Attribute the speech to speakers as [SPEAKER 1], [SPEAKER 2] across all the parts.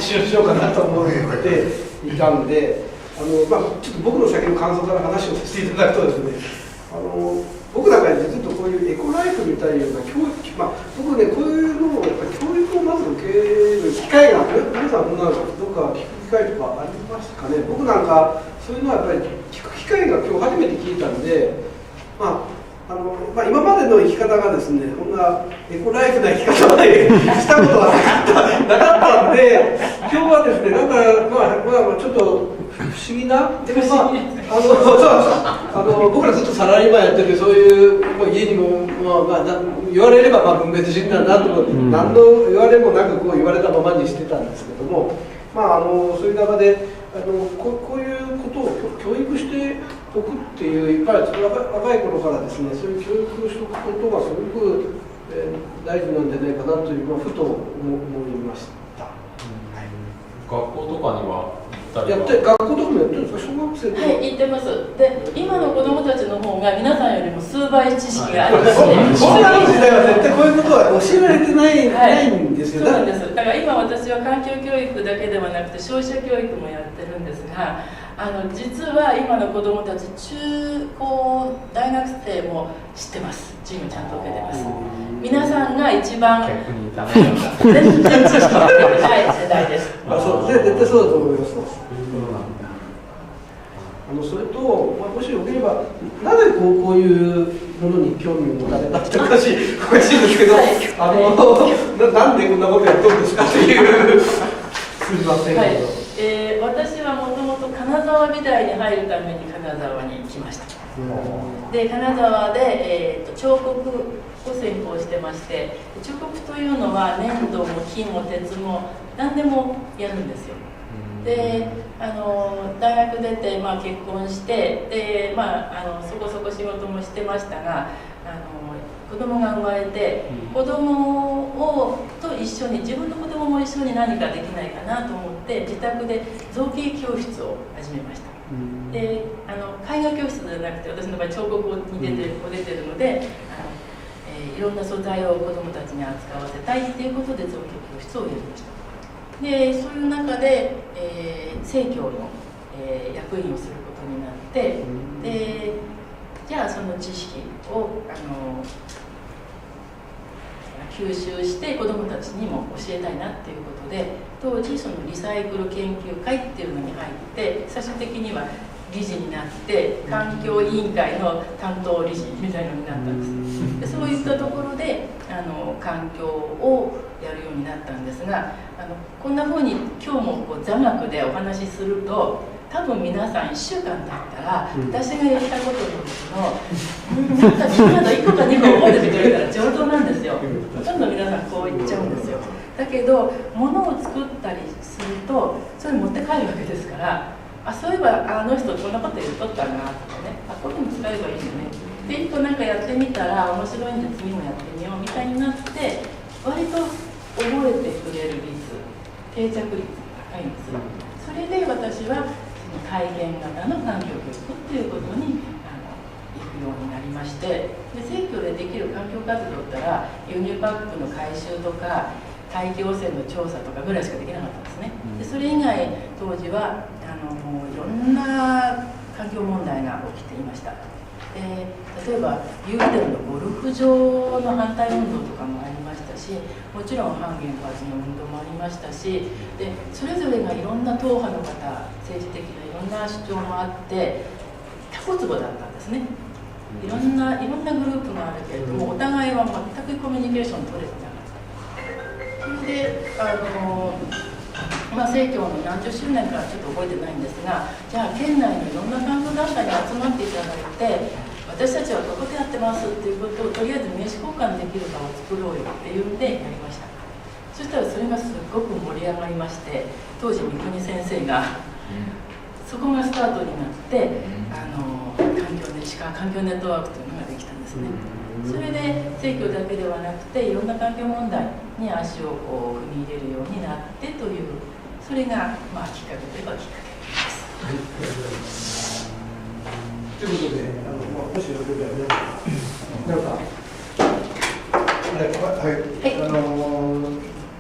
[SPEAKER 1] 一緒にしようかなと思っていたんで、ちょっと僕の先の感想から話をさせていただくとですね、僕なんかずっとこういうエコライフみたいな教育、僕ね、こういうのをやっぱり教育をまず受ける機会が、皆さんどうか聞く機会とかありますかね。僕なんかそういうのはやっぱり聞く機会が今日初めて聞いたんで、今までの生き方がですね、こんなエコライフな生き方までしたことはなかったんで、今日はですね、なんかちょっと不思議な、でも僕らずっとサラリーマンやってて、そういう家にも、言われれば分別主義だなと、何の言われもなくこう言われたままにしてたんですけども、そういう中でこういうことを教育しておくっていう、やっぱり若い頃からですね、そういう教育をしておくことがすごく、大事なんじゃないかなという、ふと思いました。
[SPEAKER 2] 学校とかには
[SPEAKER 1] 学校とかもやってるんですか、小学生とか。
[SPEAKER 3] はい、行ってます。で、今の子どもたちの方が皆さんよりも数倍知識がありまして、
[SPEAKER 1] 僕らの時代は絶対こういうことは教えられてないんですよね。
[SPEAKER 3] そうなんです。だから今私は環境教育だけではなくて消費者教育もやってるんですが、実は今の子どもたち、中高大学生も知ってます。授業ちゃんと受けてます。皆さんが一番
[SPEAKER 2] 逆にダメなんだ。
[SPEAKER 3] 全然知識がない世代です。
[SPEAKER 1] 絶対そうだと思います。それと、もしよければ、なぜこういうものに興味を持たれたっておかしいんですけど、なんでこんなことやっとるんですかっていう、すみませんけど。
[SPEAKER 3] 私はもともと金沢美大に入るために金沢に来ました。で、金沢で、彫刻を専攻してまして、彫刻というのは粘土も金も鉄も何でもやるんですよ。で、大学出て、結婚して、で、そこそこ仕事もしてましたが、子供が生まれて、子供と一緒に、自分の子供も一緒に何かできないかなと思って自宅で造形教室を始めました。で、絵画教室ではなくて、私の場合彫刻に出てるので、いろんな素材を子供たちに扱わせたいっていうことで造形教室をやりました。で、そういう中で、生協の、役員をすることになって、で、じゃあその知識を吸収して子どもたちにも教えたいなっていうことで、当時そのリサイクル研究会っていうのに入って最終的には理事になって環境委員会の担当理事みたいなのになったんです。で、そういったところで環境をやるようになったんですが、こんなふうに今日も座学でお話しすると多分皆さん1週間経ったら、私がやったことのうちのなんかまだ1個か2個覚えててくれたら上等なんですよ。ほとんど皆さんこう言っちゃうんですよ。だけど物を作ったりするとそれ持って帰るわけですから、そういえばあの人こんなこと言っとったなとかね、こういうの使えばいいよねで、1個なんかやってみたら面白いんで次もやってみようみたいになって、割と覚えてくれる率、定着率が高いんですよ。それで私は体験型の環境教育っていうことに行くようになりまして、で、生協でできる環境活動ったら輸入パックの回収とか大気汚染の調査とかぐらいしかできなかったんですね。で、それ以外当時はいろんな環境問題が起きていました。例えばユーデルのゴルフ場の反対運動とかもありましたし、もちろん反原発の運動もありましたし、でそれぞれがいろんな党派の方、政治的ないろんな主張もあってタコツボだったんですね。いろんなグループがあるけれども、お互いは全くコミュニケーション取れてなかった。それで生協の何十周年からちょっと覚えてないんですが、じゃあ県内のいろんな環境団体に集まっていただいて、私たちはここでやってますっていうことをとりあえず名刺交換できる場を作ろうよっていうんでやりました。そしたらそれがすごく盛り上がりまして、当時三國先生がそこがスタートになって環境ネットワークというのができたんですね。それで生協だけではなくていろんな環境問題に足をこう踏み入れるようになってという、それがきっかけといえばきっかけです。
[SPEAKER 1] ということで、もしよければなんか、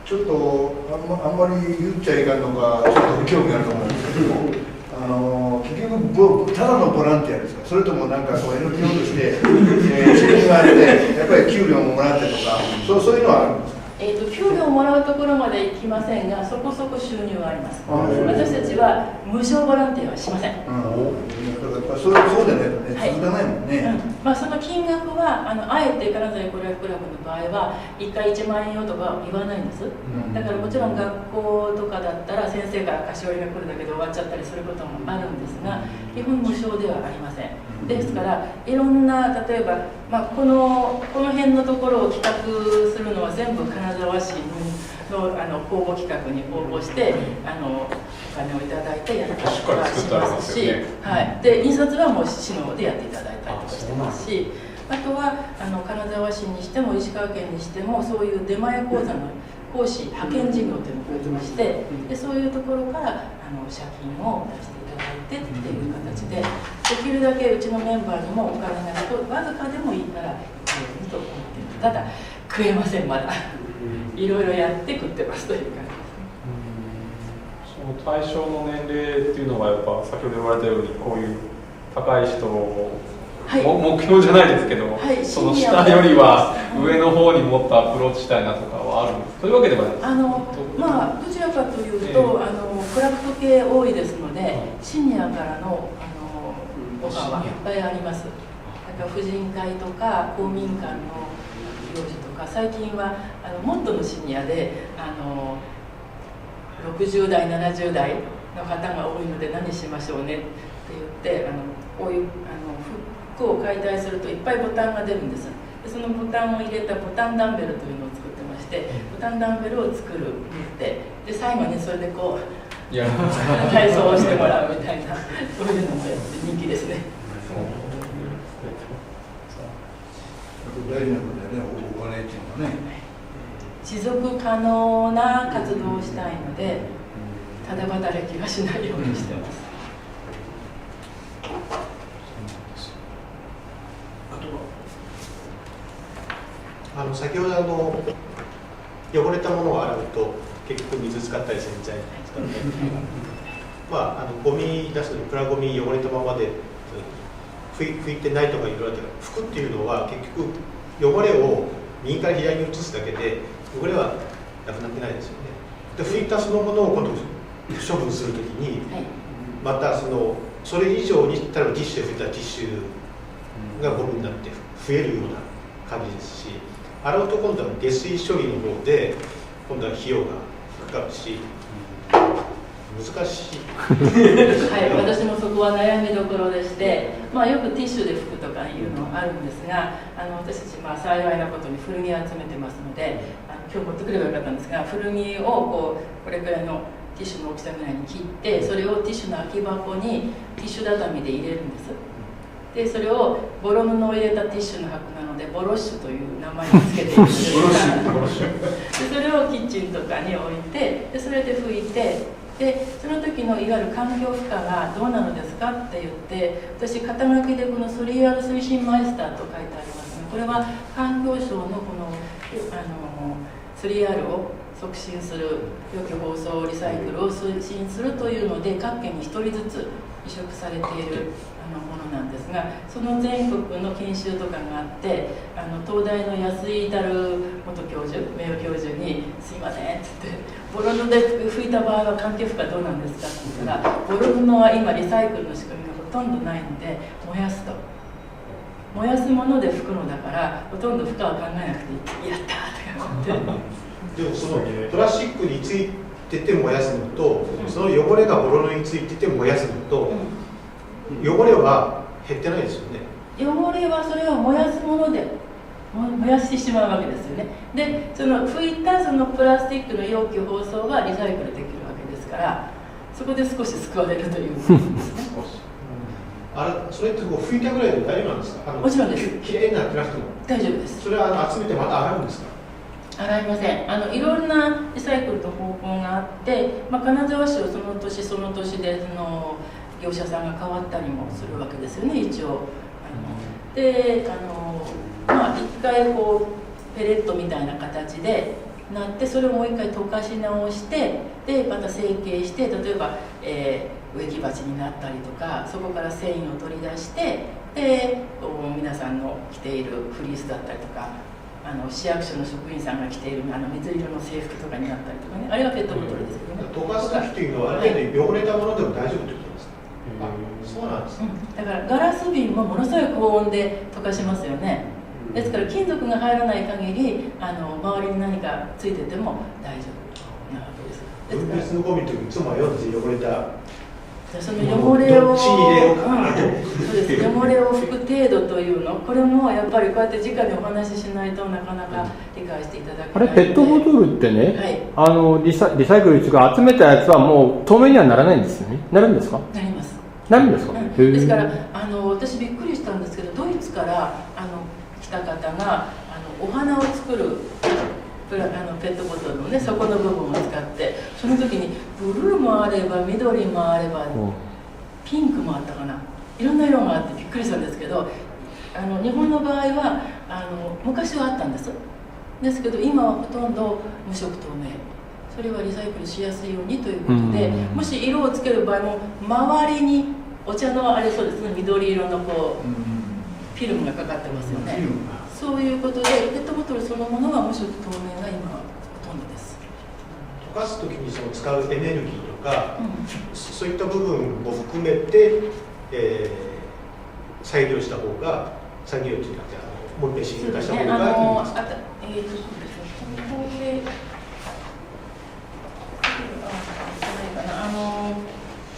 [SPEAKER 4] ちょっとあんまり言っちゃいかんのか、ちょっと興味あると思うんですけども、結局ただのボランティアですか、それともなんかこう NPO として、責任があって、やっぱり給料ももらってとか、そういうのはあるんですか？
[SPEAKER 3] 給料をもらうところまで行きませんが、そこそこ収入はあります。私たちは無償ボランティアはしません。
[SPEAKER 4] そうでね、続かないもんね。
[SPEAKER 3] その金額はあえて金沢エコライフクラブの場合は1回1万円よとかは言わないんです。だからもちろん学校とかだったら先生から菓子折りが来るだけで終わっちゃったりすることもあるんですが、基本無償ではありません。ですからいろんな、例えば、この辺のところを企画するのは全部金沢市の公募企画に応募してお金をいただいてやったりとかしますし、で印刷はもう市の方でやっていただいたりとかしてますし、あとは金沢市にしても石川県にしてもそういう出前講座の講師派遣事業というのをやってまして、でそういうところから借金を出していただいてっていう形で、できるだけうちのメンバーにもお金がわずかでもいいからいけると思っている。ただ食えません、まだいろいろやって食ってますという感じですね。
[SPEAKER 2] その対象の年齢っていうのはやっぱ先ほど言われたようにこういう高い人を、目標じゃないですけど、その下よりは上の方にもっとアプローチしたいなとかはあるんですか？そういうわけではないですか？
[SPEAKER 3] どちらかというと、クラフト系多いですので、シニアからのオファーはいっぱいあります。だから婦人会とか公民館の行事とか、最近はもっとのシニアで60代70代の方が多いので何しましょうねって言って、こういう服を解体するといっぱいボタンが出るんです。でそのボタンを入れたボタンダンベルというのを作ってまして、ボタンダンベルを作るってで最後にそれでこう体操をしてもらうみたいな、そういうのもやって人気ですね。
[SPEAKER 4] 大事なことだよね、お金っていうのはね。
[SPEAKER 3] 持続可能な活動をしたいので、ただ働きはしないようにしてます。
[SPEAKER 5] 先ほど汚れたものを洗うと結局水使ったり洗剤使ったりゴミ出すプラゴミ汚れたままで拭いてないとかいろいろあって、拭くっていうのは結局汚れを右から左に移すだけで汚れはなくなってないですよね。で拭いたそのものを今度処分するときに、またそれ以上に例えばティッシュで拭いたティッシュがゴミになって増えるような感じですし、洗うと今度は下水処理の方で今度は費用がかかるし難しい
[SPEAKER 3] 私もそこは悩みどころでして、よくティッシュで拭くとかいうのはあるんですが、私たち幸いなことに古着を集めてますので、今日持ってくればよかったんですが、古着をこれくらいのティッシュの大きさぐらいに切って、それをティッシュの空き箱にティッシュ畳で入れるんです。でそれをボロ布を入れたティッシュの箱なのでボロッシュという名前につけているんですがでそれをキッチンとかに置いて、でそれで拭いて、でその時のいわゆる環境負荷がどうなのですかって言って、私肩書きでこの 3R 推進マイスターと書いてありますが、これは環境省のこの3R を促進する、良き包装リサイクルを推進するというので各県に1人ずつ委嘱されているものなんですが、その全国の研修とかがあって、東大の安井至元教授、名誉教授に「すいません」って言って「ボロ布で拭いた場合は環境負荷どうなんですか?」って言ったら、ボロ布は今リサイクルの仕組みがほとんどないので燃やすと。燃やすもので拭くのだからほとんど負荷は考えなくていい。やったーとか思って
[SPEAKER 5] でもそのプラスチックについてて燃やすのと、その汚れがボロ布についてて燃やすのと、汚れは減ってないですよね。
[SPEAKER 3] 汚れはそれは燃やすもので燃やしてしまうわけですよね。でその拭いたそのプラスチックの容器包装がリサイクルできるわけですから、そこで少し救われるということですね。
[SPEAKER 5] それって拭いたぐらいで大丈夫なんですか？
[SPEAKER 3] もちろんです。
[SPEAKER 5] きれいになってなくても
[SPEAKER 3] 大丈夫です。
[SPEAKER 5] それは集めてまた洗うんですか？
[SPEAKER 3] 洗いません。いろんなリサイクルと方法があって、金沢市はその年その年で業者さんが変わったりもするわけですよね、一応。で一回ペレットみたいな形でなってそれをもう一回溶かし直してでまた成形して例えば、植木鉢になったりとかそこから繊維を取り出してで皆さんの着ているフリースだったりとか市役所の職員さんが着ている水色の制服とかになったりとかねあれはペットボトルですけどね。
[SPEAKER 5] 溶かす時というのはある程度汚れたものでも大丈夫ということですか？そうなんですね。
[SPEAKER 3] だからガラス瓶もものすごい高温で溶かしますよね。ですから金属が入らない限り周りに何かついてても大丈夫なわけです。
[SPEAKER 5] 分別のゴミの時にいつも迷うんですよ、汚れた
[SPEAKER 3] その汚れを
[SPEAKER 5] どっちに入れようかなと。
[SPEAKER 3] そうです。汚れを拭く程度というのこれもやっぱりこうやって直にお話ししないとなかなか理解していただけないので。
[SPEAKER 6] あれペットボトルってね、
[SPEAKER 3] はい、
[SPEAKER 6] リサイクルというか集めたやつはもう透明にはならないんですよね。なるんですか？
[SPEAKER 3] なります。
[SPEAKER 6] なるんですか？
[SPEAKER 3] ですから私びっくりしたんですけどドイツから来た方がお花を作るペットボトルのね底の部分を使ってその時にブルーもあれば緑もあればピンクもあったかないろんな色があってびっくりしたんですけど日本の場合は昔はあったんですけど今はほとんど無色透明それはリサイクルしやすいようにということでもし色をつける場合も周りにお茶のあれそうですね緑色のこうフィルムがかかってますよね。そういうことでペットボトルそのものは無色透明が今ほとんどです。
[SPEAKER 5] 溶かすときに使うエネルギーとか、そういった部分も含めて、再利用した方が再利用というかもう一回資源化した方がいいんですか？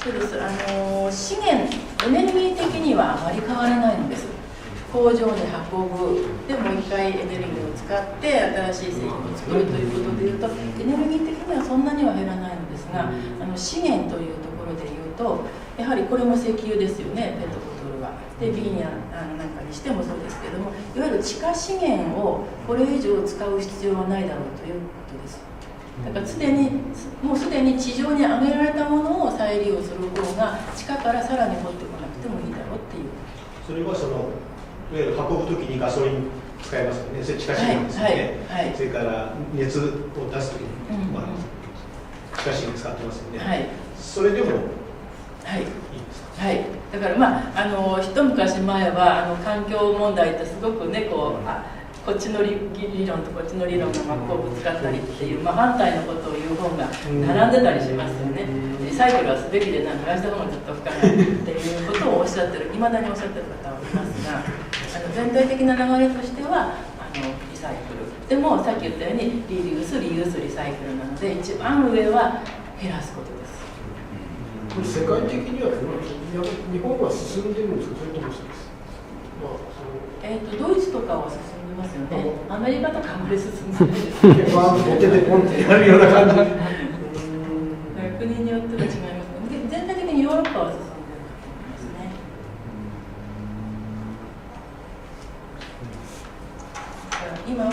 [SPEAKER 3] そうです資源エネルギー的にはあまり変わらないんです。工場に運ぶでもう一回エネルギーを使って新しい製品を作るということでいうとエネルギー的にはそんなには減らないのですが資源というところでいうとやはりこれも石油ですよねペットボトルは。で瓶やなんかにしてもそうですけどもいわゆる地下資源をこれ以上使う必要はないだろうということです。だからもうすでに地上に上げられたものを再利用する方が地下からさらに掘ってこなくてもいいだろうっていう。
[SPEAKER 5] それはいわゆる運ぶときにガソリン使いますよね。それ地下資源ですよね。それから熱を出すときに、地下資源使ってますよね。それでもいいですか？
[SPEAKER 3] だから一昔前は環境問題ってすごくねこっちの理論とこっちの理論がこうぶつかったりっていう、反対のことを言う本が並んでたりしますよね。リサイクルはすべきで燃やした方がずっと深いっていうことをおっしゃってるいまだにおっしゃってる方はいますが全体的な流れとしてはリサイクルでもさっき言ったようにリユースリサイクルなので一番上は減らすことです。
[SPEAKER 1] これ世界的には日本は進んでるんですか？それとも
[SPEAKER 3] ドイツとかは進んでますよね。アメリカとかあまり進んでないですね。
[SPEAKER 1] 手でポンってやるような感じ。
[SPEAKER 3] 国によっては違いますね。全体的にヨーロッパは進んでると思いますね。今は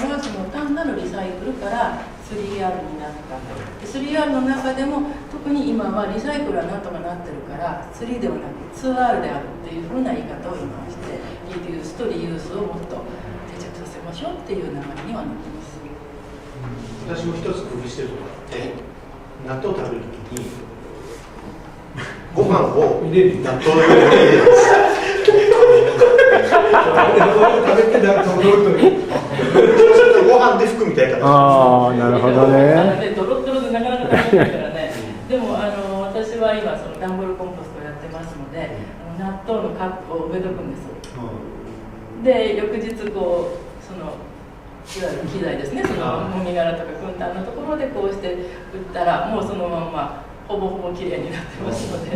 [SPEAKER 3] 単なるリサイクルから 3R になった。3R の中でも特に今はリサイクルはなんとかなってるから3ではなく 2R であるっていうふうな言い方を今して。リデュースとリユースをもっと定着させましょうっていう流れにはなってます。
[SPEAKER 5] 私も一つ工夫してるところがあって納豆を食べるときにご飯を納豆の上に入れるんです。
[SPEAKER 1] 食べてなと思うと
[SPEAKER 5] そうするとご飯で服みたいな形。
[SPEAKER 6] なるほどね。
[SPEAKER 3] ドロドロでなかなか食べないからね。でも私は今ダンボールコンポストをやってますので納豆のカップを埋めとくんです。で翌日いわゆる機材ですねもみ殻とか軍艦のところでこうして打ったらもうそのままほぼほぼきれいになってますので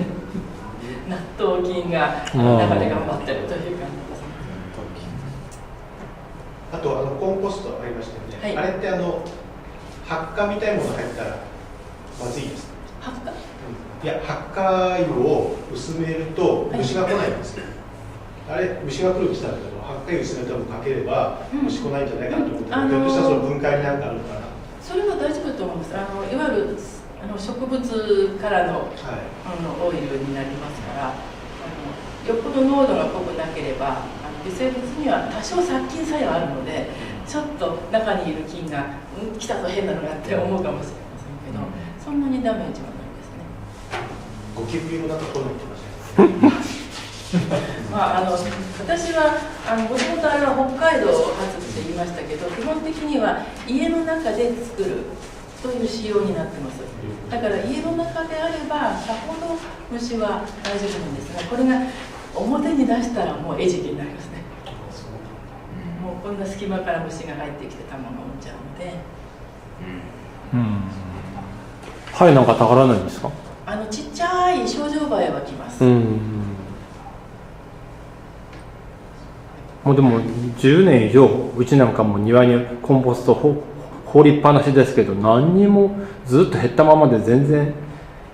[SPEAKER 3] 納豆菌が中で頑張ってるという感じです。
[SPEAKER 5] あとコンポストありましたよね。あれって発火みたいなものが入ったらまずいですか？
[SPEAKER 3] 発火？
[SPEAKER 5] いや発火油を薄めると虫が来ないんですよ。あれ虫が来るって言ったんだけど発火油薄めたのかければ虫来ないんじゃないかなと思って、ひょっとしたら分解になんかあるのかな。それは大丈夫だと思います。いわゆる植物からの、オイルになりますからよっぽど濃度が濃くなければ微生物には多少殺菌作用あるので
[SPEAKER 3] ちょっと中にいる菌が来たぞ変なのがって思うかもしれませんけど、そんなにダメージはないですね。
[SPEAKER 5] ゴキブリもなんかこういうの言ってましたね。
[SPEAKER 3] まあ、私はもともとあれは北海道発って言いましたけど、基本的には家の中で作るという仕様になってます。だから家の中であればさほど虫は大丈夫なんですが、これが表に出したらもう餌食になりますね。もうこんな隙間から虫が入ってきて卵を産んじゃうので。
[SPEAKER 6] ハエなんかたからないんですか？
[SPEAKER 3] ちっちゃいショウジョウバエは来ます。
[SPEAKER 6] もうでも10年以上うちなんかも庭にコンポスト放りっぱなしですけど、何にもずっと減ったままで全然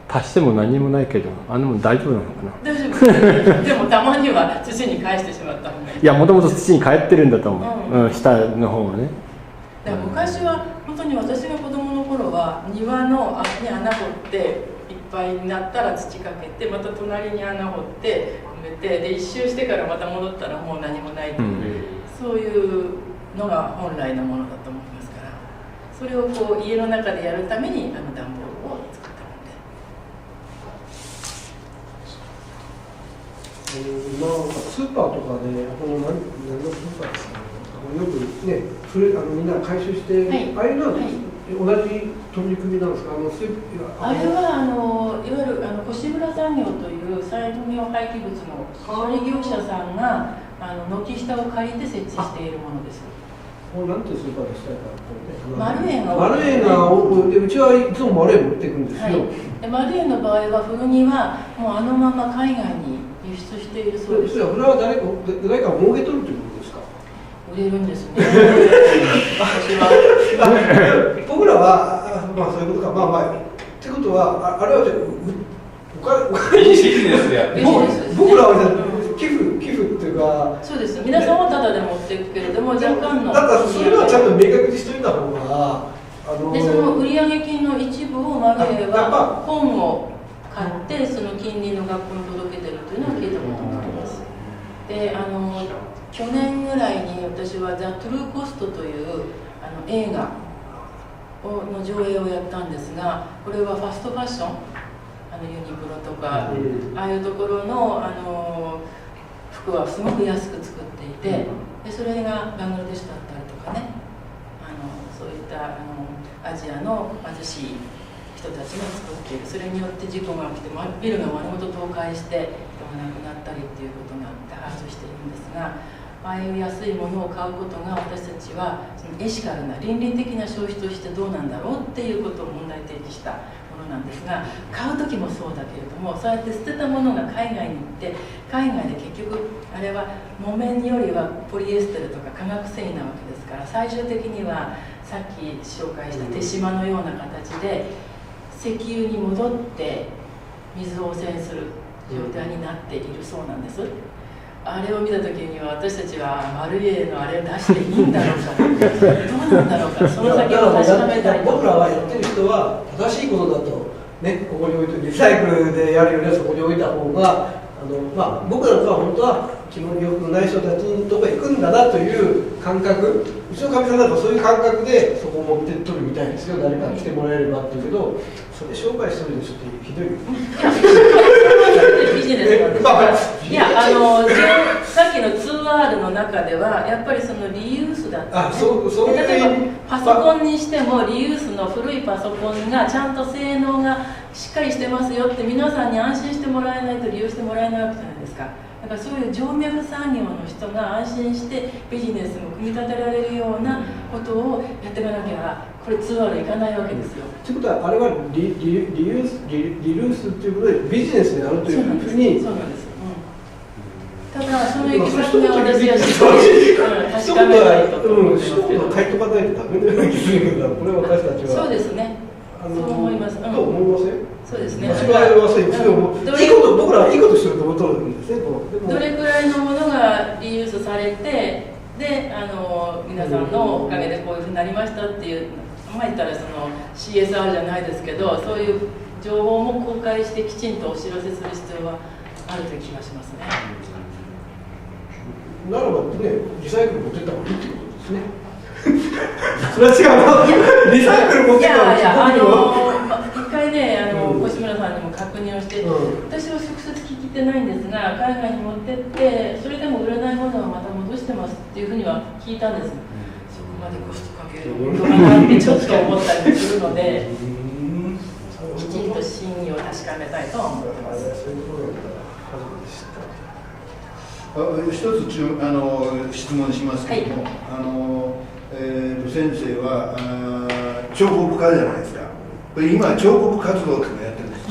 [SPEAKER 6] 足しても何にもないけど、でも大丈夫なのかな。
[SPEAKER 3] 大丈夫でもたまには土に返してしまった方がいい。
[SPEAKER 6] いや、もともと土に帰ってるんだと思う、下の方はね。
[SPEAKER 3] だから昔は本当に私が子供の頃は庭のに穴掘っていっぱいになったら土かけて、また隣に穴掘って埋めて、で一周してからまた戻ったらもう何もないという、そういうのが本来のものだと思いますから、それをこう家の中でやるために段ボールを作ったので。
[SPEAKER 1] 今スーパーとかで何のスーパーですかね、よくねみんな回収して、ああいうのは同じ取り組みなんですか？
[SPEAKER 3] あれはいわゆる越村産業という産業廃棄物の処理業者さんが軒下を借りて設置しているものです。
[SPEAKER 1] なんていうスーパーでしたか？
[SPEAKER 3] マルエンが
[SPEAKER 1] マルエンが多くで、うちはいつもマルエン持っていくんですよ。
[SPEAKER 3] でマルエンの場合は古着はもうまま海外に輸出しているそうです。
[SPEAKER 1] それは誰か儲け取るということですか？
[SPEAKER 3] 売れるんですね。私は
[SPEAKER 1] 僕らはそういうことか。ってことはあれはお金
[SPEAKER 2] ビジネスでやってる。
[SPEAKER 1] 僕らは寄付っていうか。
[SPEAKER 3] そうです。皆さんはタダで持っていくけれども、若干の。
[SPEAKER 1] だからそれはちゃんと明確にしといた方が。
[SPEAKER 3] でその売上金の一部をマルエは本を買ってその近隣の学校に届けてるというのは聞いたことがあります。で去年ぐらいに私は「ザ・トゥルーコスト」という映画の上映をやったんですが、これはファストファッションユニクロとか、ああいうところの服はすごく安く作っていて、でそれがバングラデシュだったりとかね、そういったアジアの貧しい人たちが作っている。それによって事故が起きてビルが丸ごと倒壊して人が亡くなったりっていうことが多発しているんですが、ああいう安いものを買うことが私たちはそのエシカルな倫理的な消費としてどうなんだろうっていうことを問題提起したものなんですが、買う時もそうだけれども、そうやって捨てたものが海外に行って海外で結局あれは木綿よりはポリエステルとか化学繊維なわけですから、最終的にはさっき紹介した手島のような形で石油に戻って水を汚染する状態になっているそうなんです。あれを見た時には私たちはマルエのあれを出していいんだろうかどうなんだろうか、その先を確かめたいと。
[SPEAKER 1] 僕らはやってる人は正しいことだとね、ここに置いてリサイクルでやるよりはそこに置いた方が僕らは本当は気持ちよくない人たちのとこへ行くんだなという感覚、うちのかみさんだとそういう感覚でそこを持って取るみたいですよ。誰か来てもらえればっていうけど、それ商売するのちょっとひどい。
[SPEAKER 3] ビジネスなんですから。いやさっきの 2R の中ではやっぱりそのリユースだったね。例えばパソコンにしてもリユースの古いパソコンがちゃんと性能がしっかりしてますよって皆さんに安心してもらえないと利用してもらえないわけじゃないですか。だからそういう静脈産業の人が安心してビジネスも組み立てられるようなことをやっていかなきゃこれ 2R いかないわけですよ。
[SPEAKER 1] ということはあれはリユースということでビジネスであるというふうに。
[SPEAKER 3] そうなんです。ただその行き先が私はしっかり確かめないと思いますけど。
[SPEAKER 1] 書いとかないとダメなような気がするけど、これは私たちは。
[SPEAKER 3] そうですね。そう思います。
[SPEAKER 1] どう思いません？
[SPEAKER 3] そうですね。
[SPEAKER 1] 私はそういいこと僕らはいいことしてると思ってるんですね。
[SPEAKER 3] どれくらいのものがリユースされて、で皆さんのおかげでこういうふうになりましたっていう、言ったらその CSR じゃないですけど、そういう情報も公開してきちんとお知らせする必要はあるという気がしますね。
[SPEAKER 1] ならばね、リサイクル持ってった方がいいってことですね。それは違うな。リサイクル持ってたら
[SPEAKER 3] いや一回ね越村さんにも確認をして、私は直接聞いてないんですが、海外に持ってってそれでも売れないものはまた戻してますっていうふうには聞いたんです。そこまでコストかけることかなってちょっと思ったりするので、きちんと真意を確かめたいとは思ってます。
[SPEAKER 4] 一つ質問しますけども、先生は彫刻家じゃないですか。今彫刻活動っていうのをやってるんです。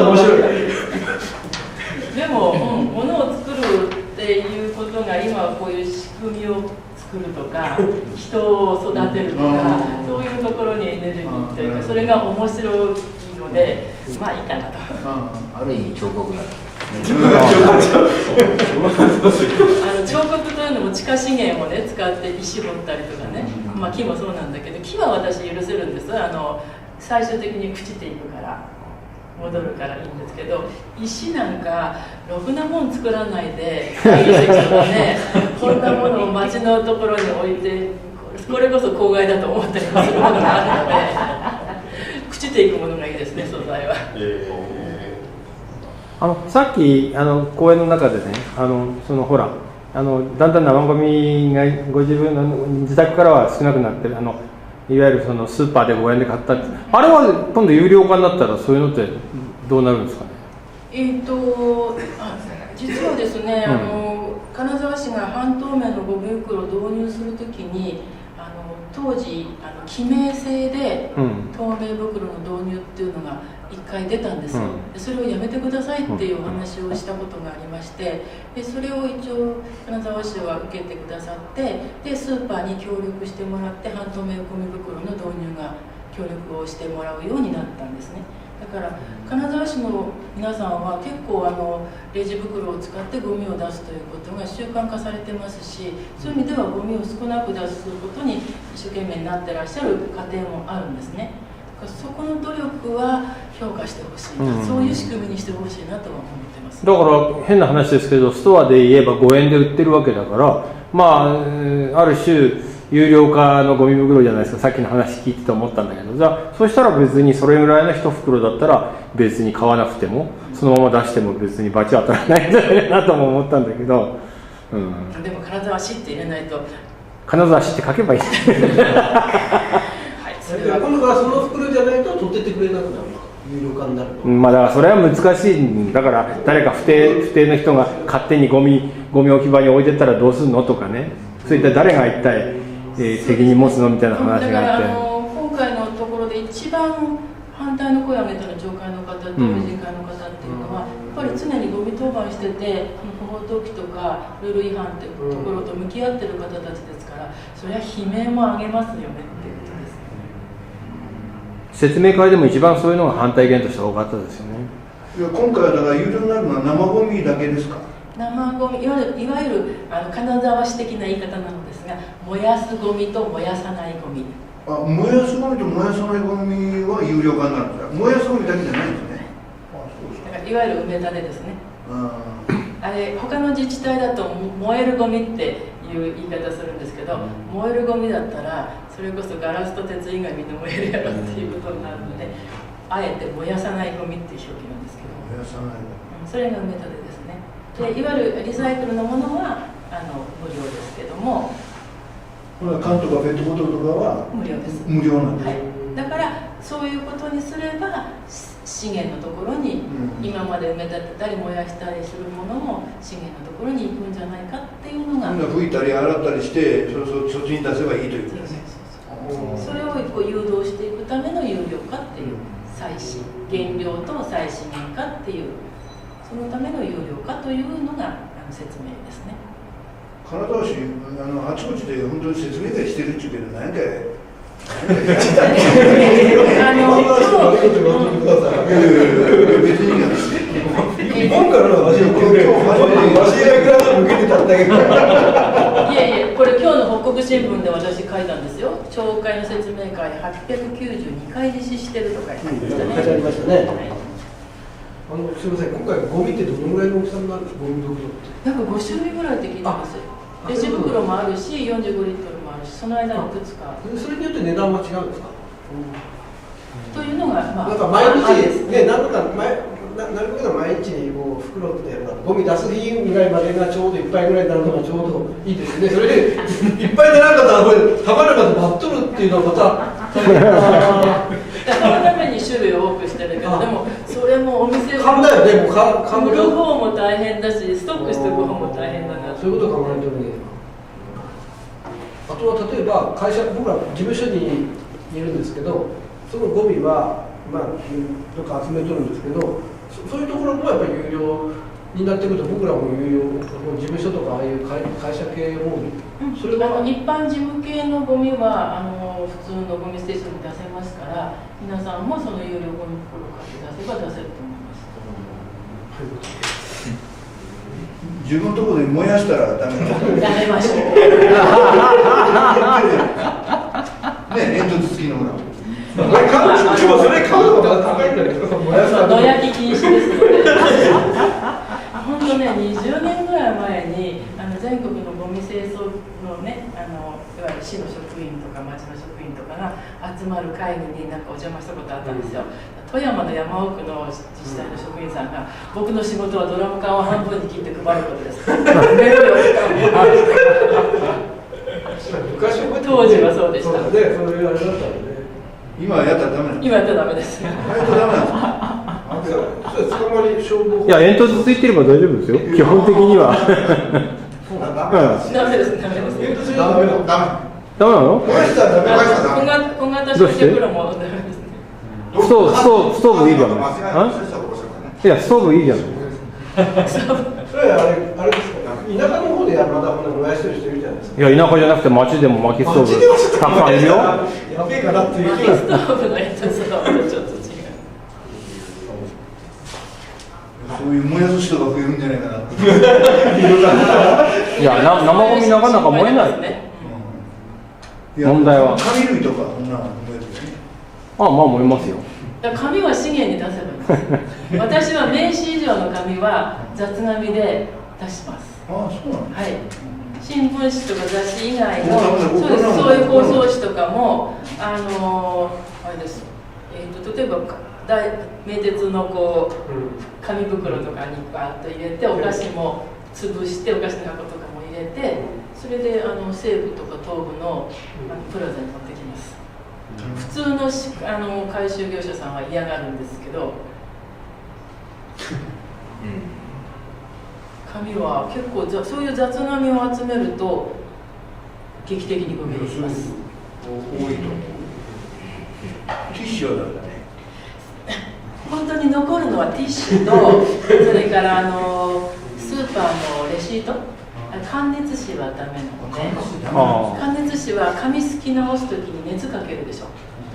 [SPEAKER 1] 面白い。
[SPEAKER 3] でも、物を作るっていうことが今こういう仕組みを作るとか人を育てるとか、そういうところにエネルギーというか、それが面白いので、まあいいかなと。
[SPEAKER 7] ある意味彫刻なんです。
[SPEAKER 3] 彫刻というのも地下資源をね使って石掘ったりとかね、まあ木もそうなんだけど、木は私許せるんです。最終的に朽ちていくから戻るからいいんですけど、石なんかろくなもん作らないで大理石とかねこんなものを町のところに置いて、これこそ公害だと思ったりもするものがあるので朽ちていくものがいいですね、素材は。
[SPEAKER 6] さっき講演の中でね、ほらだんだん生ゴミがご自分の自宅からは少なくなってる、いわゆるスーパーで5円で買ったって、あれは今度有料化になったらそういうのってどうなるんですかね。
[SPEAKER 3] 実はですね、金沢市が半透明のゴミ袋を導入するときに当時記名制で透明袋の導入っていうのが1回出たんです、それをやめてくださいっていうお話をしたことがありまして、でそれを一応金沢市は受けてくださって、でスーパーに協力してもらって半透明ゴミ袋の導入が協力をしてもらうようになったんですね。だから金沢市の皆さんは結構レジ袋を使ってゴミを出すということが習慣化されてますし、そういう意味ではゴミを少なく出すことに一生懸命になってらっしゃる家庭もあるんですね。だからそこの努力は評価してほしいな、そういう仕組みにしてほしいなとは思ってます。
[SPEAKER 6] だから変な話ですけど、ストアで言えば5円で売ってるわけだから、まあある種有料化のゴミ袋じゃないですか。さっきの話聞いてて思ったんだけど、じゃあそしたら別にそれぐらいの1袋だったら別に買わなくてもそのまま出しても別に罰当たらないんじゃないかなとも思ったんだけど、
[SPEAKER 3] でも金沢市って入れないと。
[SPEAKER 6] 金沢市って書けばいい。
[SPEAKER 1] それは今度はその袋じゃないと取ってってくれなくなるのか、有料化になると。
[SPEAKER 6] まあだからそれは難しいんだから、誰か不定の人が勝手にゴミ置き場に置いてったらどうするのとかね、そういった誰が一体責任持つのみたいな話があって、
[SPEAKER 3] 今回のところで一番反対の声を上げたの町会の方と婦人会の方っていうのは、やっぱり常にゴミ当番してて不法投棄とかルール違反っていうところと向き合ってる方たちですから、それは悲鳴も上げますよねっていうことです。
[SPEAKER 6] 説明会でも一番そういうのが反対意見として多かったですよね。
[SPEAKER 4] いや今回はだから有料になるのは生ゴミだけですか。
[SPEAKER 3] 生ゴミ、いわゆる金沢市的な言い方なのですが、燃やすゴミと燃やさないゴミ。
[SPEAKER 4] 燃やすゴミと燃やさないゴミは有料化になるんですか。燃やすゴミだけじゃないんですね。
[SPEAKER 3] だからいわゆる埋め立てですね。あれ他の自治体だと燃えるゴミっていう言い方するんですけど、燃えるゴミだったらそれこそガラスと鉄以外みんな燃えるやろっていうことになるので、あえて燃やさないゴミっていう表記なんですけど、
[SPEAKER 4] 燃やさない
[SPEAKER 3] それが埋め立てですね。でいわゆるリサイクルのものは無料ですけども、
[SPEAKER 4] 缶とかペットボトルとかは
[SPEAKER 3] 無料です。
[SPEAKER 4] 無料なんです、
[SPEAKER 3] はい、だからそういうことにすれば資源のところに、今まで埋め立てたり燃やしたりするものも資源のところに行くんじゃないかっていうのが、
[SPEAKER 4] 拭いたり洗ったりしてそっちに出せばいいということですね。
[SPEAKER 3] それを誘導していくための有料化っていう再資原料と再資源化っていう、そのための有料化というのが説明ですね。
[SPEAKER 4] 金沢市あちこちで本当に説明会してるっちゅうけど何か
[SPEAKER 1] 今からの話を聞いて、私がいくらでも受けてたんだけど。
[SPEAKER 3] いやいや、これ今日の北国新聞で私書いたんですよ。町会の説明会892回実施してると書いてありましたね。
[SPEAKER 1] 書いてありましたね。すみません、今回ゴミってどのぐらいの大きさになるんですか、ゴミ袋って。
[SPEAKER 3] なんか5種類ぐらいって聞いてます。レジ袋もあるし45リットルもあるし、その間にいくつか
[SPEAKER 1] それによって値段は違うんですか？
[SPEAKER 3] というのが、まあ、
[SPEAKER 1] なんか毎日
[SPEAKER 3] です
[SPEAKER 1] ね、なるべく毎日こう袋ってゴミ出す日ぐらいまでがちょうどいっぱいぐらいになるのがちょうどいいですね。それでいっぱいにならなかったらこれたまるまで待っとるっていうのはまた大変だ。
[SPEAKER 3] そのために種類を多くしてるけど、でもそれもお店を
[SPEAKER 1] 勘だよね、もう勘
[SPEAKER 3] 売る方も大変だし、ストックしておく方も大変だな。
[SPEAKER 1] そういうことを考えてるね。あとは例えば会社、僕ら事務所にいるんですけど、そのゴミはまあどっか集めとるんですけど、そういうところもやっぱり有料になってくると、僕らも有料、事務所とかああいう会社系も、それは
[SPEAKER 3] 一般事務系のゴミは普通のゴミステーションに出せますから、皆さんもその有料ゴミ袋を買って出せば出せると思います。
[SPEAKER 4] 自分のところで燃やしたらダメだ。
[SPEAKER 3] やめましょう。
[SPEAKER 4] ね、煙突付きのもの。
[SPEAKER 1] でもそれ買うのが高いんだけど、
[SPEAKER 3] 野焼き禁止ですので。本当ね、20年ぐらい前に全国のゴミ清掃のね、いわゆる市の職員とか町の職員とかが集まる会議になんかお邪魔したことあったんですよ。富山の山奥の自治体の職員さんが、僕の仕事はドラム缶を半分に切って配ることです。
[SPEAKER 1] 昔は
[SPEAKER 3] 当時はそうでした。
[SPEAKER 1] そうだね、そういうあれだったんでね。
[SPEAKER 4] 今やったらダメなの。
[SPEAKER 3] 今やったらダメです。
[SPEAKER 4] やったらダメなんですか。
[SPEAKER 1] それ捕まり消防。
[SPEAKER 6] いや、煙突ついてれば大丈夫ですよ、基本的には。
[SPEAKER 3] ダメです、ダメです。
[SPEAKER 1] ダメだ。
[SPEAKER 6] ダメなの？
[SPEAKER 4] 燃やしたらダメ。
[SPEAKER 3] 小型焼却炉もダメですね。
[SPEAKER 6] ストーブいいじゃない。いや、ストーブいいじゃない。
[SPEAKER 1] それあれですか。田舎の方でまだ燃やしてる人いるじゃないですか。
[SPEAKER 6] いや、田舎じゃなくて町でも薪ストーブたくさんいるよ。
[SPEAKER 1] やべえかなっていう気
[SPEAKER 3] 薪ストーブのやつとはちょっと違う。
[SPEAKER 4] そういう燃やす人が増えるんじゃないかな。
[SPEAKER 6] いや、生ゴミなかなか燃えない。問題は
[SPEAKER 4] 紙類とかそんなの燃えるよね。
[SPEAKER 6] まあ燃えますよ。
[SPEAKER 3] 紙は資源に出せばいい。私は名刺以上の紙は雑紙で出します。
[SPEAKER 4] ああ、そうなんだ。
[SPEAKER 3] はい。新聞紙とか雑誌以外のそういう包装紙とかもあれです。例えば名鉄のこう紙袋とかにバーッと入れて、お菓子も潰してお菓子の箱とかも入れて、それで西部とか東部のプラザに持ってきます。普通の回収業者さんは嫌がるんですけど、紙は結構そういう雑紙を集めると劇的にゴミにします。
[SPEAKER 4] 多いと思う。ティッシュはダメだね。
[SPEAKER 3] 本当に残るのはティッシュと、それからスーパーのレシート、感熱紙はダメなので、感熱紙は紙すき直すときに熱かけるでしょ、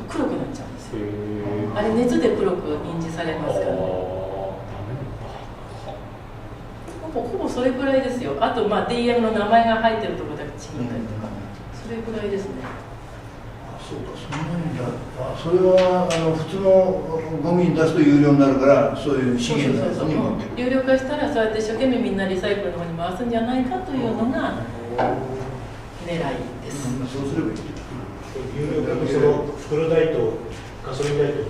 [SPEAKER 3] 黒くなっちゃうんですよ。あれ熱で黒く印字されますからね。ほぼそれくらいですよ。あとDM の名前が入ってるところだけ違ったりとか、それくらいですね。
[SPEAKER 4] そうか、そんなにだ。それは普通のゴミに出すと有料になるから、そういう資源のにも
[SPEAKER 3] 有料化したら、そうやって一生懸命みんなリサイクルの方に回すんじゃないかというのが狙いです。
[SPEAKER 4] そうすればいい。
[SPEAKER 5] 有料化のその袋代とガソリン代と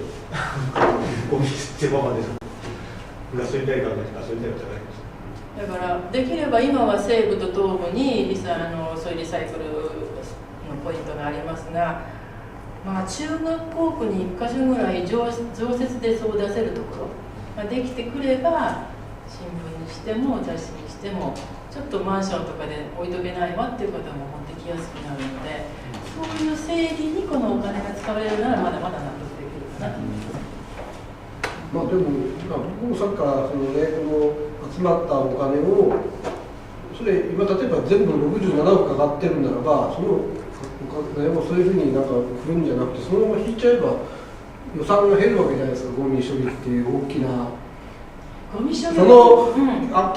[SPEAKER 5] ゴミ手間までガソリン代かガソリン代は高いです。
[SPEAKER 3] だからできれば今は西部と東部にそういうリサイクルのポイントがありますが、中学校区に1か所ぐらい常設でそう出せるところができてくれば、新聞にしても雑誌にしてもちょっとマンションとかで置いとけないわっていう方も持ってきやすくなるので、そういう整理にこのお金が使われるならまだまだ納得できるかなと思います。
[SPEAKER 1] でも、僕もさっきからこの集まったお金を、それ今例えば全部67億かかってるならば、そのお金もそういうふうに来るんじゃなくて、そのまま引いちゃえば予算が減るわけじゃないですか。ゴミ処理っていう大きな
[SPEAKER 3] ゴミ処理
[SPEAKER 1] 来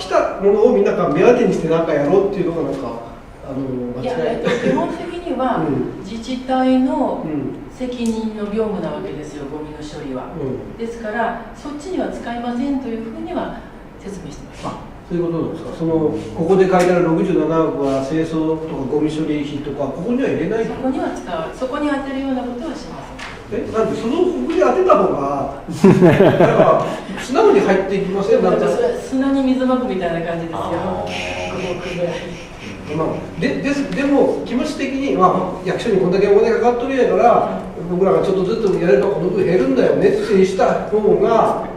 [SPEAKER 1] たものをみんなが目当てにして何かやろうっていうのが間違い。
[SPEAKER 3] 基本的には自治体の責任の業務なわけですよ、ゴミの処理は。ですからそっちには使いませんというふうには説明してます。
[SPEAKER 1] そういうことなんですか。ここで書いてある67億は清掃とかゴミ処理費とかここには入れないと。
[SPEAKER 3] そこには使う、そこに当てるようなことはしません。
[SPEAKER 1] なんでここに当てた方がなんか素直に入っていきません。なんか
[SPEAKER 3] 砂に水まくみたいな感じですよ。
[SPEAKER 1] でも気持ち的に、役所にこんだけお金かかっとるやから僕らがちょっとずつやればこの分減るんだよねってした方が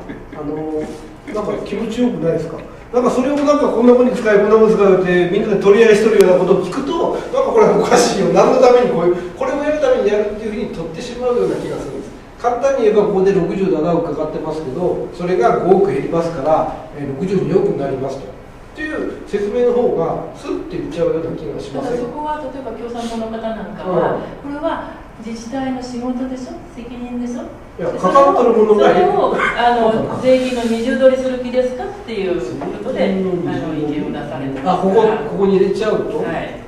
[SPEAKER 1] なんか気持ちよくないですか。なんかそれをなんかこんなものに使いこんなものに使うってみんなで取り合いしとるようなことを聞くとなんかこれおかしいよ、何のためにこれをやるためにやるっていうふうに取ってしまうような気がするんです。簡単に言えばここで67億かかってますけどそれが5億減りますから62億になりますと。っていう説明の方がスッて言っちゃうような気がします。
[SPEAKER 3] ただそこは例えば共産党の方なんかは、これは自治体の仕事でしょ、責任でしょ。
[SPEAKER 1] いや、かかってるものが
[SPEAKER 3] それを税金の二重取りする気ですかっていうことで意見を出されてます。
[SPEAKER 1] ここに入れちゃうと。
[SPEAKER 3] はい。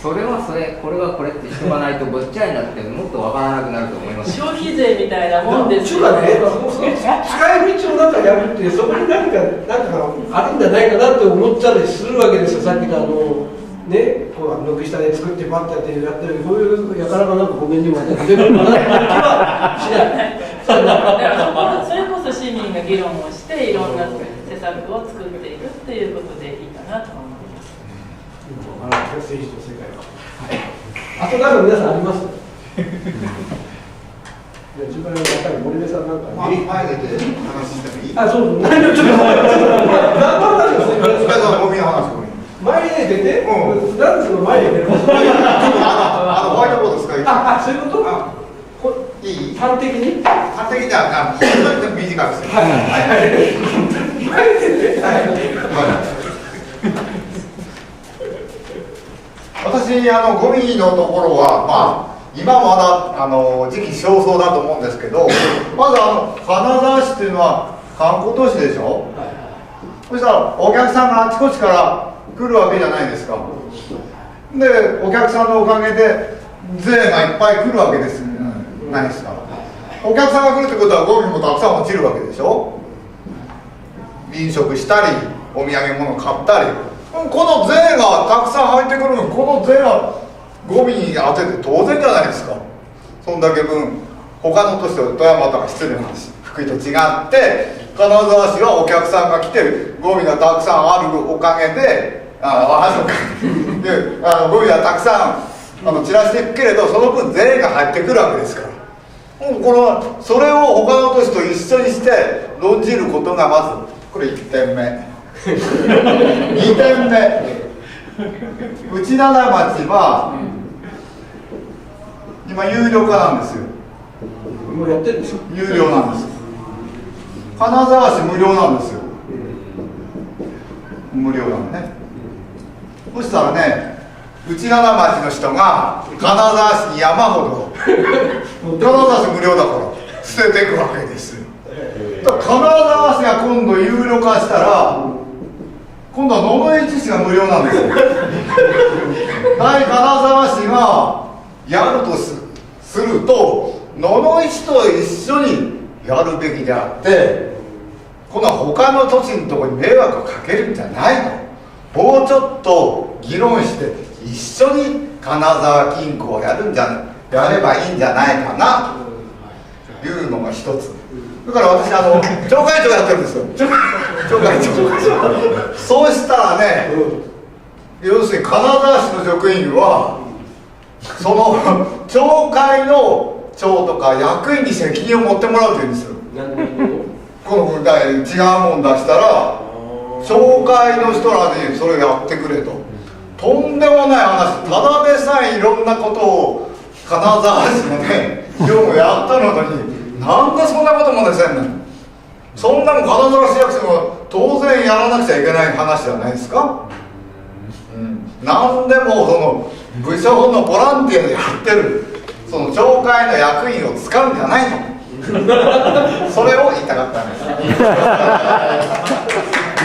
[SPEAKER 7] それはそれ、これはこれってしとかないとごっちゃになってもっとわからなくなると思います。
[SPEAKER 3] 消費税みたいなもんです
[SPEAKER 1] よ。ね、使い道をなんかやるってそこに何かあるんじゃないかなって思ったりするわけですよ。さっきのね、軒下で作ってパッとやってるこういうやからがなんかごめんにも当てるかなって気はしない。
[SPEAKER 3] それこそ市民が議論をしていろんな施策を作っていくっていうことでいいかなと思います。
[SPEAKER 1] 政治の世界は。あとなんか皆さんあります？一番やっぱり森部さんなんか
[SPEAKER 4] 前出て話してもいい？
[SPEAKER 1] そう。何をちょっと
[SPEAKER 4] ゴミの話。
[SPEAKER 1] 前に出て？なんでその前に出る？
[SPEAKER 4] ホワイトボード使い。
[SPEAKER 1] そういうこと？
[SPEAKER 4] いい？
[SPEAKER 1] 端的に？
[SPEAKER 4] 端的には短くする。
[SPEAKER 1] 前に出て？
[SPEAKER 4] 私ゴミのところは今まだ時期尚早だと思うんですけど、まず金沢市っていうのは観光都市でしょ。そしたらお客さんがあちこちから来るわけじゃないですか。でお客さんのおかげで税がいっぱい来るわけです。何ですか。お客さんが来るってことはゴミもたくさん落ちるわけでしょ。飲食したりお土産物買ったり。この税がたくさん入ってくるのにこの税がゴミに当てて当然じゃないですか。そんだけ分他の都市と富山とか失礼な話福井と違って金沢市はお客さんが来てゴミがたくさんあるおかげでゴミがたくさん散らしていくけれどその分税が入ってくるわけですからそれを他の都市と一緒にして論じることがまずこれ1点目。2点目、内灘町は今有料化なんですよ。
[SPEAKER 1] もうやってるんですよ。
[SPEAKER 4] 有料なんです。金沢市無料なんですよ。無料なのね。そしたらね、内灘町の人が金沢市に山ほど金沢市無料だから捨てていくわけですよ。だから金沢市が今度有料化したら今度は野々市市が無料なんですよ。金沢市がやるとすると野々市と一緒にやるべきであって今度は他の都市のところに迷惑をかけるんじゃないの。もうちょっと議論して一緒に金沢金庫をやればいいんじゃないかなというのが一つ。だから私町会長やってるんですよ。町会長。そうしたらね、要するに金沢市の職員はその町会の長とか役員に責任を持ってもらうというんですよ。この問題違うもん出したら町会の人らにそれやってくれと。とんでもない話。ただでさえいろんなことを金沢市のね業務やったのに。なんでそんなこともでせんの。そんなも金沢市役所も当然やらなくちゃいけない話じゃないですか。何でもその部署のボランティアでやってるその町会の役員を使うんじゃないの。それを言いたかったんです。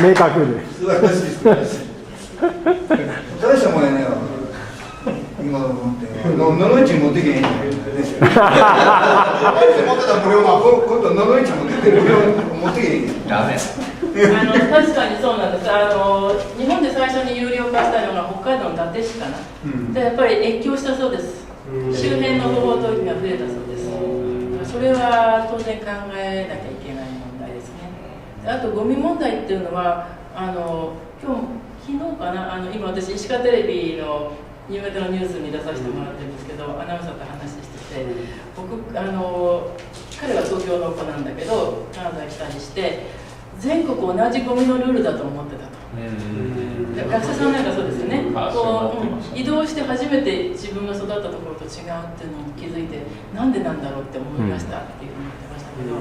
[SPEAKER 6] 明確で。
[SPEAKER 4] 誰しもね、今の分ってののいち持ってけへんのよね。持ってたこれを今度ののいち持っててこれを持ってけへん。
[SPEAKER 7] ダメ。
[SPEAKER 3] 確かにそうなんです。日本で最初に有料化したのが北海道の伊達市かな。でやっぱり越境したそうです。周辺の不法投棄が増えたそうです。それは当然考えなきゃいけない問題ですね。あとゴミ問題っていうのは昨日かな今私石川テレビの夕方のニュースに出させてもらってるんですけど、アナウンサーと話してて、僕彼は東京の子なんだけどカナダに来たりして全国同じゴミのルールだと思ってたと。学生さんなんかそうですよね。移動して初めて自分が育ったところと違うっていうのを気づいて、なんでなんだろうって思いましたっていうふうに言ってましたけど、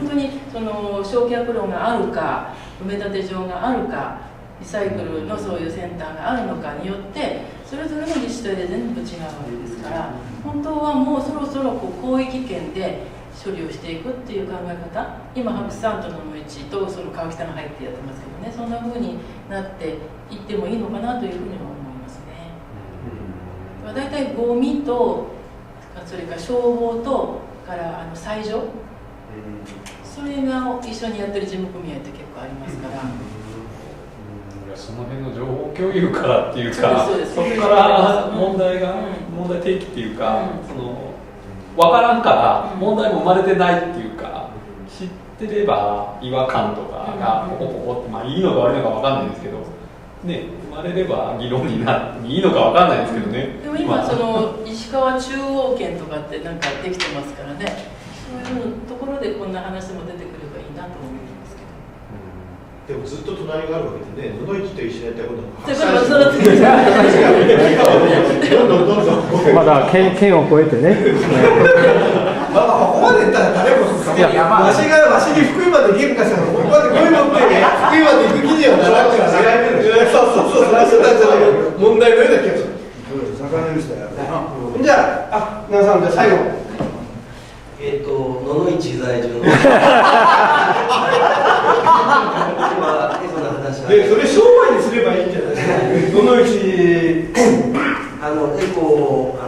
[SPEAKER 3] 本当にその焼却炉があるか埋め立て場があるかリサイクルのそういうセンターがあるのかによってそれぞれの自治体で全部違うわけですから、本当はもうそろそろ広域圏で処理をしていくっていう考え方、今白山と野々市とその川北が入ってやってますけどね、そんな風になっていってもいいのかなというふうには思いますね。だいたいゴミとそれから消防とから採除、それが一緒にやってる事務組合って結構ありますから。
[SPEAKER 2] その辺の情報共有からっていうか、そこから問題提起っていうか、分からんから問題も生まれてないっていうか、知ってれば違和感とかがポコポコって、まあいいのか悪いのか分かんないんですけど、ね、生まれれば議論になっていいのか分かんないですけどね。
[SPEAKER 3] でも今その石川中央圏とかってなんかできてますからね、そういうところでこんな話も出てくればいいなと思いますけど。
[SPEAKER 5] でもずっと隣があるわけでね、野々市と一緒にやったことも
[SPEAKER 6] まだ県を越えてね。
[SPEAKER 1] まあここまで言ったら誰もわしに福井まで行けるかしら、ここまで声持ってね、福井まで行く記事を習ってからそうその人たちの問題のような気がする。
[SPEAKER 4] 魚にしたよ。
[SPEAKER 1] じゃあ皆さんじゃあ最後。
[SPEAKER 8] 野々市在住の今エコな話は
[SPEAKER 1] でそれ商売にすればいいんじゃないですか。野々市
[SPEAKER 8] エコを語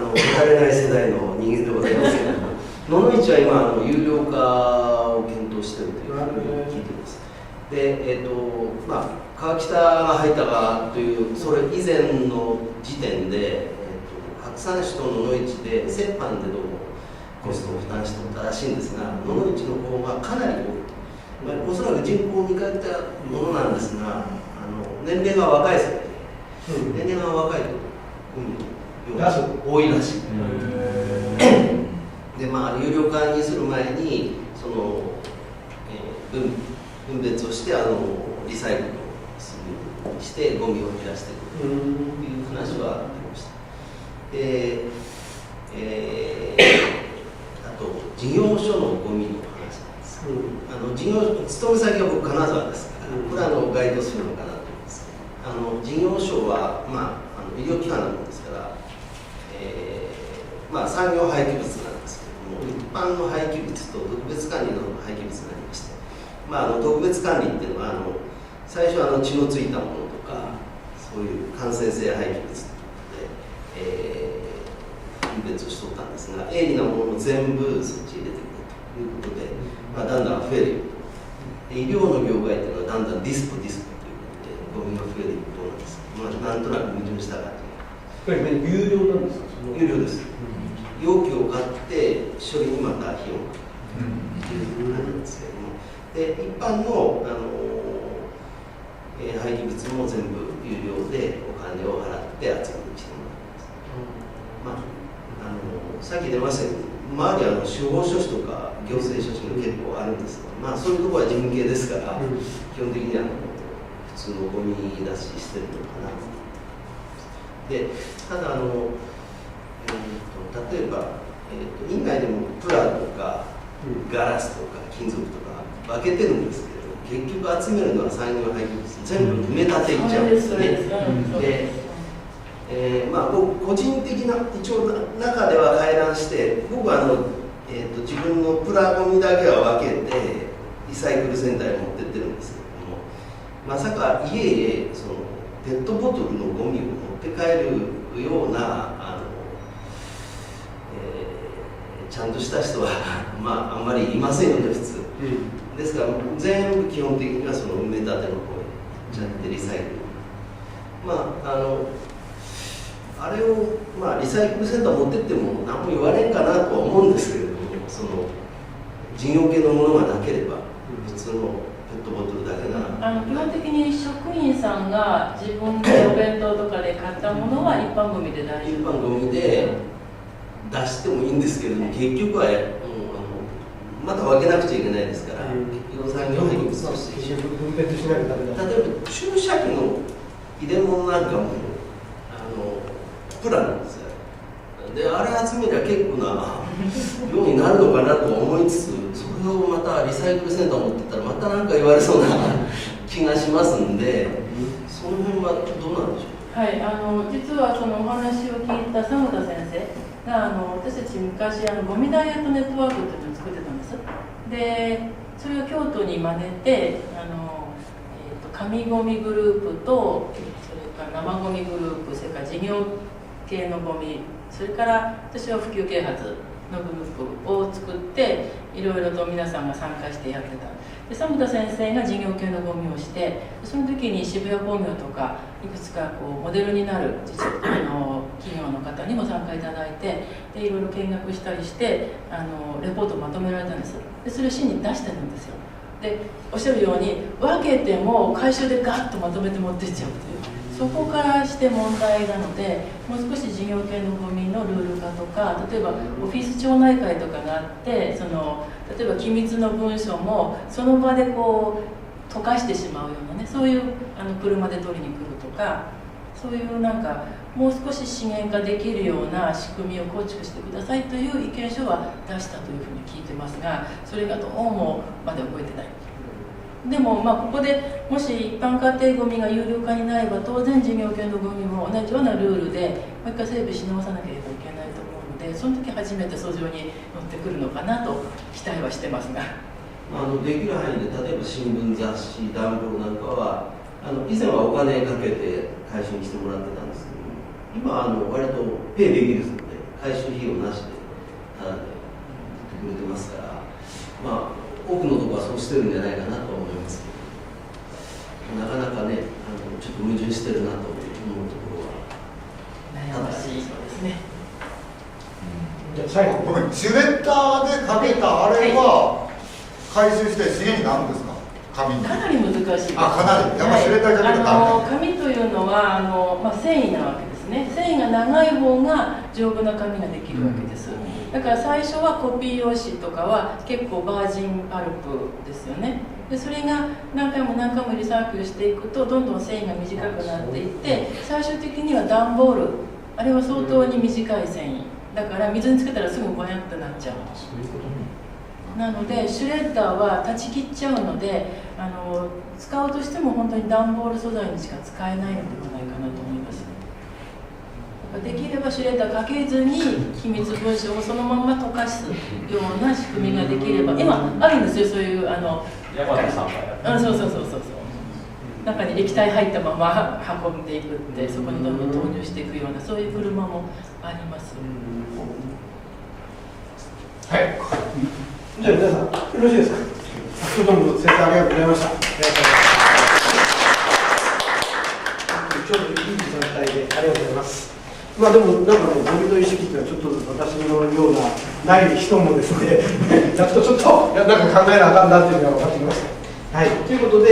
[SPEAKER 8] れない世代の人間でございますけれども、野々市は今有料化を検討しているというふうに聞いています。で川北が入ったかというそれ以前の時点で、白山市と野々市で折半でどうもコストを負担しても正しいんですが、野々市の方がかなり多い。おそらく人口を見かけたものなんですが、年齢が若い世代で、年齢が若いと海の量が多いらしい。で有料化にする前にその、分別をしてリサイクルをするようにしてゴミを減らしていくという話はありました。あと事業所のゴミの話なんです。勤め先は僕金沢ですから、これガイドするのかなと思いますけど、事業所は医療機関なものですから、産業廃棄物なんですけども、一般の廃棄物と特別管理の廃棄物がありまして、特別管理っていうのは最初は血のついたものとかそういう感染性廃棄物ということで、分別をしとったんですが、鋭利なものも全部そっちに入れてくれということで、だんだん増えるように。医療の業界っていうのはだんだんディスポということでゴミが増える一方なんです。なんとなく矛盾した感じ。
[SPEAKER 1] これ有料なんですか？
[SPEAKER 8] 有料です。容器を買って処理にまた費用がかかるという感じなんですけども、で一般の、廃棄物も全部有料でお金を払って集めに来てもらいます。さっき出ましたけど、周りは司法書士とか行政書士が結構あるんですが、そういうところは事務系ですから、基本的には普通のゴミ出ししてるのかなと。でただ例えば、院内でもプラとかガラスとか金属とか分けてるんですけど、結局集めるのは産業廃棄物全部埋め立ていっちゃうんですね。僕個人的な一応中では回覧して、僕は自分のプラゴミだけは分けてリサイクルセンターに持ってってるんですけども、まさか家へそのペットボトルのゴミを持って帰るようなゃんとした人はあんまりいませんよね普通、ですから全部基本的にはその埋め立ての方にちゃってリサイクル、あれをリサイクルセンター持ってっても何も言われんかなとは思うんですけれども、その事業系のものがなければ普通のペットボトルだけなら
[SPEAKER 3] 基本的に職員さんが自分でお弁当とかで買ったものは一般ゴミで大丈夫。
[SPEAKER 8] 一般ゴミで出してもいいんですけれども、結局はまた分けなくちゃいけないですから、企業産業廃棄物として
[SPEAKER 1] 分別しなきゃダメだ。
[SPEAKER 8] 例えば注射器の入れ物なんかもプラなんですよ。であれ集めりゃ結構な量になるのかなと思いつつ、それをまたリサイクルセンター持ってったらまた何か言われそうな気がしますんで、その辺はどうなんでしょう。
[SPEAKER 3] はい、実はそのお話を聞いた佐田先生が私たち昔ゴミダイエットネットワークっていうのを作ってたんです。でそれを京都に真似て紙ゴミグループとそれから生ゴミグループ、それから事業系のゴミ、それから私は普及啓発のグループを作っていろいろと皆さんが参加してやってた。で佐田先生が事業系のゴミをして、その時に渋谷工業とかいくつかモデルになる企業の方にも参加いただいて、でいろいろ見学したりしてレポートをまとめられたんです。でそれを市に出してるんですよ。でおっしゃるように分けても回収でガッとまとめて持ってっちゃうという、そこからして問題なので、もう少し事業系のゴミのルール化とか、例えばオフィス町内会とかがあって、例えば機密の文書もその場で溶かしてしまうようなね、そういう車で取りに来るとか、そういうなんかもう少し資源化できるような仕組みを構築してくださいという意見書は出したというふうに聞いてますが、それがどうもまだ動いてない。でもここでもし一般家庭ゴミが有料化になれば、当然事業系のゴミも同じようなルールでもう一回整備し直さなければいけないと思うので、その時初めて訴状に乗ってくるのかなと期待はしてますが、
[SPEAKER 8] できる範囲で例えば新聞雑誌段ボールなんかは以前はお金かけて回収にしてもらってたんですけども、今割とペイできるので回収費用なしでタダで売ってくれてますから、多くのところはそうしてるんじゃないかなと思いますけど、なかなかねちょっと矛盾してるなと思うところは
[SPEAKER 3] 悩ましいそうですね。
[SPEAKER 1] じゃあ最後、
[SPEAKER 9] ごめん、シュレッダーでかけたあれは回収して資源になるんですか？紙に。
[SPEAKER 3] かなり難しいです。
[SPEAKER 9] かなり。やっぱシュレッダーじゃなくて
[SPEAKER 3] 紙というのは繊維なわけですね。繊維が長い方が丈夫な紙ができるわけです。だから最初はコピー用紙とかは結構バージンパルプですよね。でそれが何回も何回もリサイクルしていくとどんどん繊維が短くなっていって、最終的には段ボール、あれは相当に短い繊維だから水につけたらすぐボヤッとなっちゃう。なのでシュレッダーは断ち切っちゃうので使うとしても本当に段ボール素材にしか使えないのではないかなと思います。できればシュレッダーかけずに機密文書をそのまま溶かすような仕組みができれば、今あるんですよ、そういう
[SPEAKER 2] 山田さんが
[SPEAKER 3] そう中に液体入ったまま運んでいくって、そこにどんどん投入していくようなそういう車もあります。
[SPEAKER 1] はい。じゃあ皆さんよろしいですか。先ほども先生ありがとうございました。ちょうどいい時間帯でありがとうございます。でもなんかね、ゴミの意識っていうのはちょっと私のようなない人もですね、やっとちょっとなんか考えなあかんなっていうのが分かってきました。はい。ということで。